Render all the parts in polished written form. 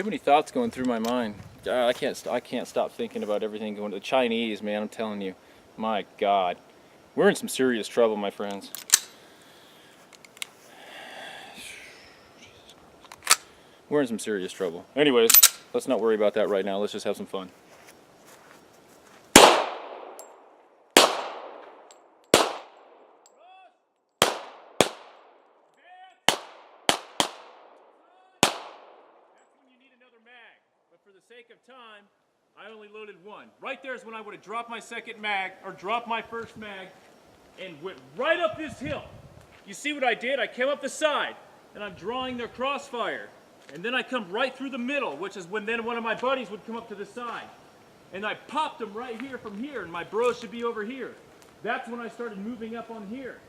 Too many thoughts going through my mind. God, I can't stop thinking about everything going to the Chinese, man. I'm telling you, my God, we're in some serious trouble, my friends. We're in some serious trouble. Anyways, let's not worry about that right now. Let's just have some fun. For the sake of time, I only loaded one. Right there is when I would have dropped my second mag, or dropped my first mag, and went right up this hill. You see what I did? I came up the side, and I'm drawing their crossfire. And then I come right through the middle, which is when then one of my buddies would come up to the side. And I popped him right here from here, and my bros should be over here. That's when I started moving up on here.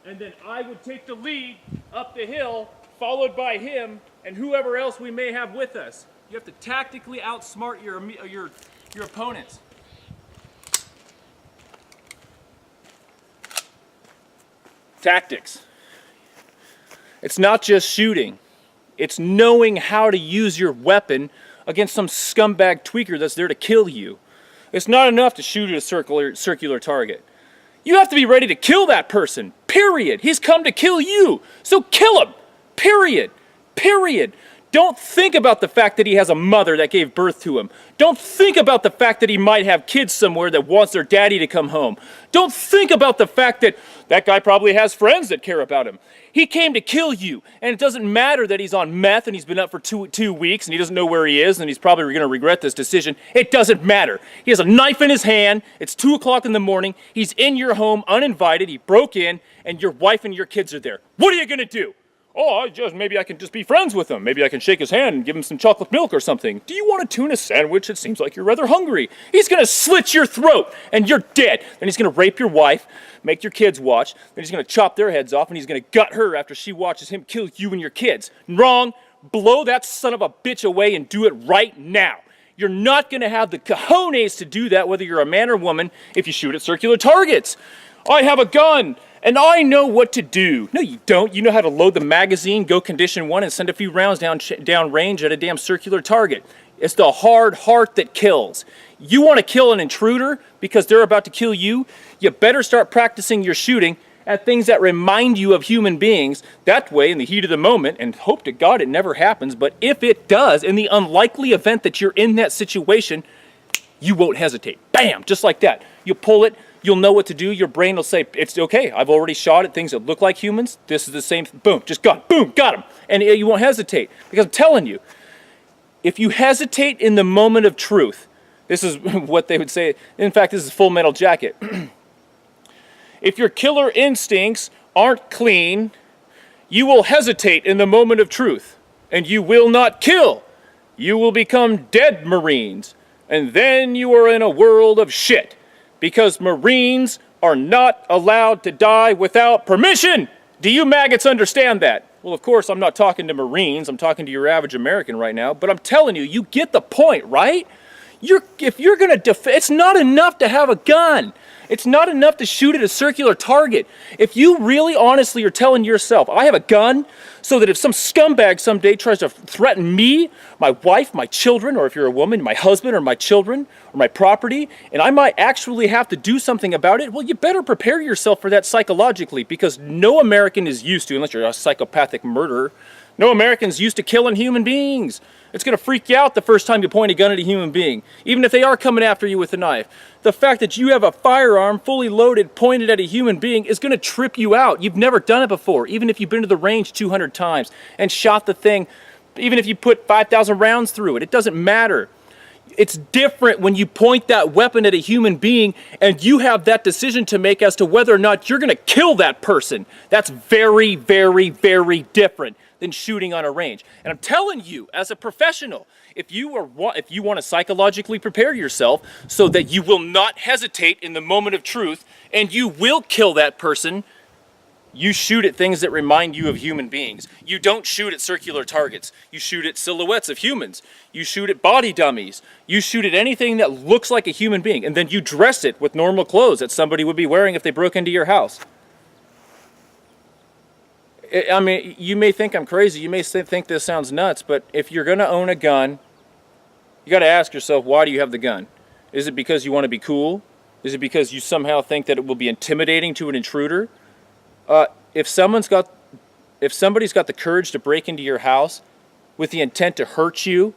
And then I would take the lead up the hill, followed by him, and whoever else we may have with us. You have to tactically outsmart your opponents. Tactics. It's not just shooting. It's knowing how to use your weapon against some scumbag tweaker that's there to kill you. It's not enough to shoot at a circular target. You have to be ready to kill that person, period. He's come to kill you, so kill him, period, period. Don't think about the fact that he has a mother that gave birth to him. Don't think about the fact that he might have kids somewhere that wants their daddy to come home. Don't think about the fact that that guy probably has friends that care about him. He came to kill you, and it doesn't matter that he's on meth and he's been up for two weeks and he doesn't know where he is and he's probably going to regret this decision. It doesn't matter. He has a knife in his hand. It's 2 o'clock in the morning. He's in your home uninvited. He broke in, and your wife and your kids are there. What are you going to do? Oh, maybe I can just be friends with him. Maybe I can shake his hand and give him some chocolate milk or something. Do you want a tuna sandwich? It seems like you're rather hungry. He's going to slit your throat, and you're dead. Then he's going to rape your wife, make your kids watch. Then he's going to chop their heads off, and he's going to gut her after she watches him kill you and your kids. Wrong. Blow that son of a bitch away and do it right now. You're not going to have the cojones to do that, whether you're a man or woman, if you shoot at circular targets. I have a gun, and I know what to do. No, you don't. You know how to load the magazine, go condition one, and send a few rounds down range at a damn circular target. It's the hard heart that kills. You want to kill an intruder because they're about to kill you? You better start practicing your shooting at things that remind you of human beings. That way, in the heat of the moment, and hope to God it never happens, but if it does, in the unlikely event that you're in that situation, you won't hesitate. Bam! Just like that. You pull it. You'll know what to do. Your brain will say, it's okay. I've already shot at things that look like humans. This is the same. Boom, just got, boom, got him. And you won't hesitate. Because I'm telling you, if you hesitate in the moment of truth, this is what they would say. In fact, this is Full Metal Jacket. If your killer instincts aren't clean, you will hesitate in the moment of truth. And you will not kill. You will become dead Marines. And then you are in a world of shit. Because Marines are not allowed to die without permission. Do you maggots understand that? Well, of course, I'm not talking to Marines. I'm talking to your average American right now. But I'm telling you, you get the point, right? If you're going to defend, it's not enough to have a gun. It's not enough to shoot at a circular target. If you really honestly are telling yourself, I have a gun, so that if some scumbag someday tries to threaten me, my wife, my children, or if you're a woman, my husband or my children or my property, and I might actually have to do something about it, well, you better prepare yourself for that psychologically, because no American is used to, unless you're a psychopathic murderer, no American's used to killing human beings. It's going to freak you out the first time you point a gun at a human being, even if they are coming after you with a knife. The fact that you have a firearm fully loaded, pointed at a human being is going to trip you out. You've never done it before, even if you've been to the range 200 times and shot the thing, even if you put 5,000 rounds through it. It doesn't matter. It's different when you point that weapon at a human being and you have that decision to make as to whether or not you're going to kill that person. That's very, very, very different than shooting on a range. And I'm telling you, as a professional, if you want to psychologically prepare yourself so that you will not hesitate in the moment of truth and you will kill that person, you shoot at things that remind you of human beings. You don't shoot at circular targets. You shoot at silhouettes of humans. You shoot at body dummies. You shoot at anything that looks like a human being, and then you dress it with normal clothes that somebody would be wearing if they broke into your house. I mean, you may think I'm crazy. You may think this sounds nuts, but if you're going to own a gun, you got to ask yourself, why do you have the gun? Is it because you want to be cool? Is it because you somehow think that it will be intimidating to an intruder? If somebody's got the courage to break into your house with the intent to hurt you,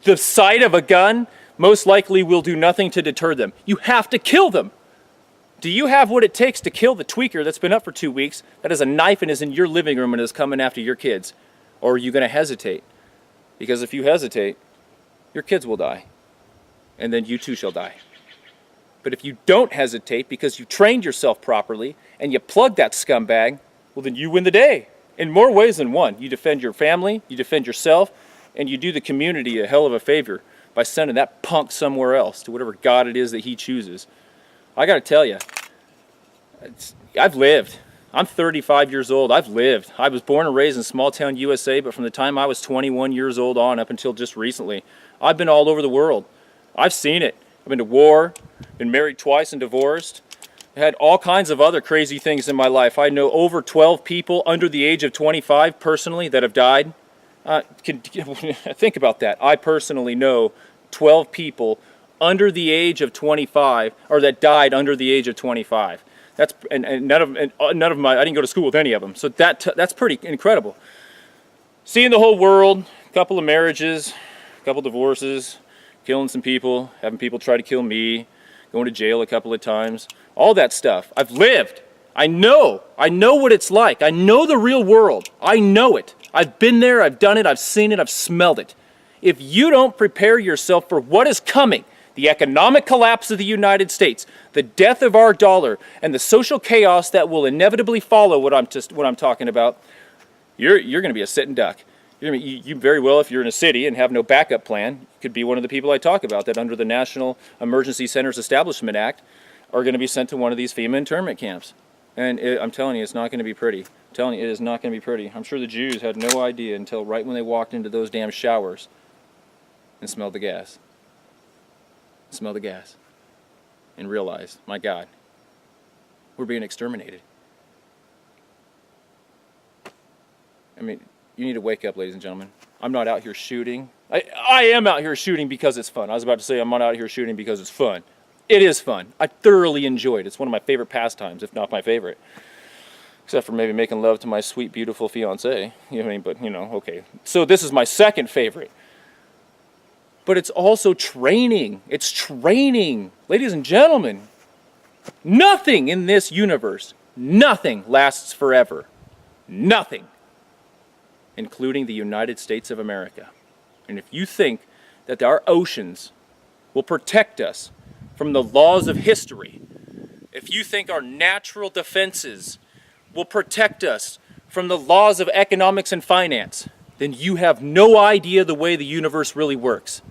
the sight of a gun most likely will do nothing to deter them. You have to kill them. Do you have what it takes to kill the tweaker that's been up for 2 weeks, that has a knife and is in your living room and is coming after your kids? Or are you going to hesitate? Because if you hesitate, your kids will die. And then you too shall die. But if you don't hesitate because you trained yourself properly and you plug that scumbag, well, then you win the day. In more ways than one. You defend your family, you defend yourself, and you do the community a hell of a favor by sending that punk somewhere else to whatever God it is that he chooses. I got to tell you, I've lived. I'm 35 years old. I've lived. I was born and raised in small town USA, but from the time I was 21 years old on up until just recently, I've been all over the world. I've seen it. I've been to war, been married twice and divorced. I had all kinds of other crazy things in my life. I know over 12 people under the age of 25 personally that have died. Think about that. I personally know 12 people under the age of 25, or that died under the age of 25. That's and none of my, I didn't go to school with any of them. So that's pretty incredible. Seeing the whole world, a couple of marriages, a couple divorces, killing some people, having people try to kill me, going to jail a couple of times, all that stuff. I've lived. I know what it's like. I know the real world. I know it. I've been there, I've done it, I've seen it, I've smelled it. If you don't prepare yourself for what is coming, the economic collapse of the United States, the death of our dollar, and the social chaos that will inevitably follow what I'm talking about, you're going to be a sitting duck. You very well, if you're in a city and have no backup plan, could be one of the people I talk about that under the National Emergency Centers Establishment Act are going to be sent to one of these FEMA internment camps. And I'm telling you, it's not going to be pretty. I'm telling you, it is not going to be pretty. I'm sure the Jews had no idea until right when they walked into those damn showers and smelled the gas. Smelled the gas. And realized, my God, we're being exterminated. I mean, you need to wake up, ladies and gentlemen. I'm not out here shooting. I am out here shooting because it's fun. I was about to say I'm not out here shooting because it's fun. It is fun. I thoroughly enjoy it. It's one of my favorite pastimes, if not my favorite. Except for maybe making love to my sweet, beautiful fiancée. You know what I mean? But, you know, okay. So this is my second favorite. But it's also training. It's training. Ladies and gentlemen, nothing in this universe, nothing lasts forever. Nothing. Including the United States of America. And if you think that our oceans will protect us from the laws of history, if you think our natural defenses will protect us from the laws of economics and finance, then you have no idea the way the universe really works.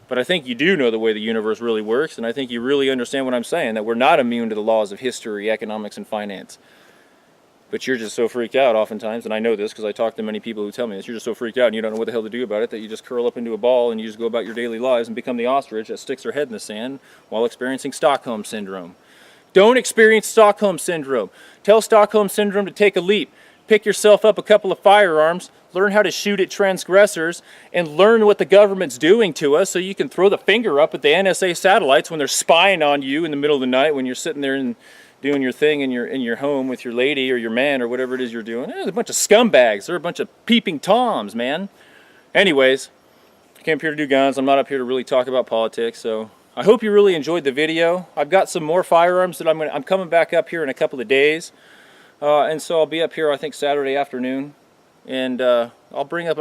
But I think you do know the way the universe really works, and I think you really understand what I'm saying, that we're not immune to the laws of history, economics, and finance. But you're just so freaked out oftentimes, and I know this because I talk to many people who tell me this, you're just so freaked out and you don't know what the hell to do about it that you just curl up into a ball and you just go about your daily lives and become the ostrich that sticks their head in the sand while experiencing Stockholm Syndrome. Don't experience Stockholm Syndrome. Tell Stockholm Syndrome to take a leap. Pick yourself up a couple of firearms, learn how to shoot at transgressors, and learn what the government's doing to us so you can throw the finger up at the NSA satellites when they're spying on you in the middle of the night when you're sitting there and doing your thing in your home with your lady or your man or whatever it is you're doing. There's a bunch of scumbags. They're a bunch of peeping Toms, man. Anyways, I came up here to do guns. I'm not up here to really talk about politics, so I hope you really enjoyed the video. I've got some more firearms that I'm coming back up here in a couple of days. And so I'll be up here, I think, Saturday afternoon. And I'll bring out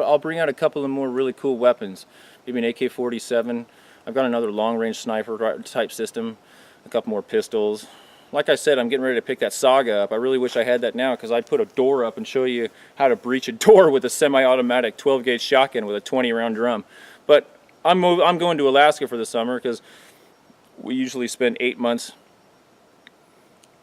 a couple of more really cool weapons. Maybe an AK-47. I've got another long-range sniper type system. A couple more pistols. Like I said, I'm getting ready to pick that Saga up. I really wish I had that now because I'd put a door up and show you how to breach a door with a semi-automatic 12-gauge shotgun with a 20-round drum. But I'm going to Alaska for the summer because we usually spend 8 months.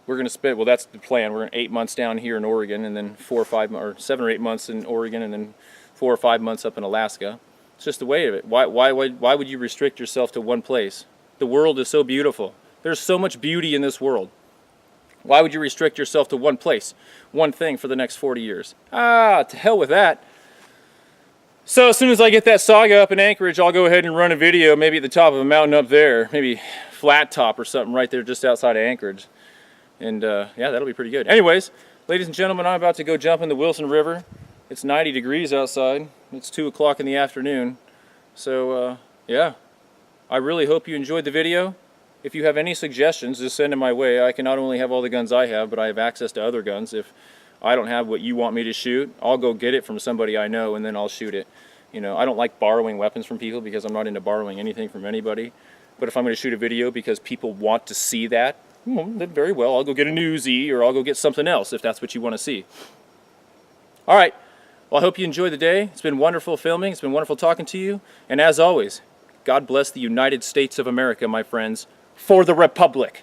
We're going to spend, well, that's the plan. We're going 8 months down here in Oregon and then 7 or 8 months in Oregon and then 4 or 5 months up in Alaska. It's just the way of it. Why would you restrict yourself to one place? The world is so beautiful. There's so much beauty in this world. Why would you restrict yourself to one place, one thing for the next 40 years? Ah, to hell with that. So as soon as I get that saga up in Anchorage, I'll go ahead and run a video, maybe at the top of a mountain up there, maybe Flat Top or something right there just outside of Anchorage. And yeah, that'll be pretty good. Anyways, ladies and gentlemen, I'm about to go jump in the Wilson River. It's 90 degrees outside. It's 2 o'clock in the afternoon. So yeah, I really hope you enjoyed the video. If you have any suggestions, just send them my way. I can not only have all the guns I have, but I have access to other guns. If I don't have what you want me to shoot, I'll go get it from somebody I know and then I'll shoot it. You know, I don't like borrowing weapons from people because I'm not into borrowing anything from anybody. But if I'm going to shoot a video because people want to see that, well, then very well, I'll go get a Uzi or I'll go get something else if that's what you want to see. All right. Well, I hope you enjoyed the day. It's been wonderful filming. It's been wonderful talking to you. And as always, God bless the United States of America, my friends. For the Republic.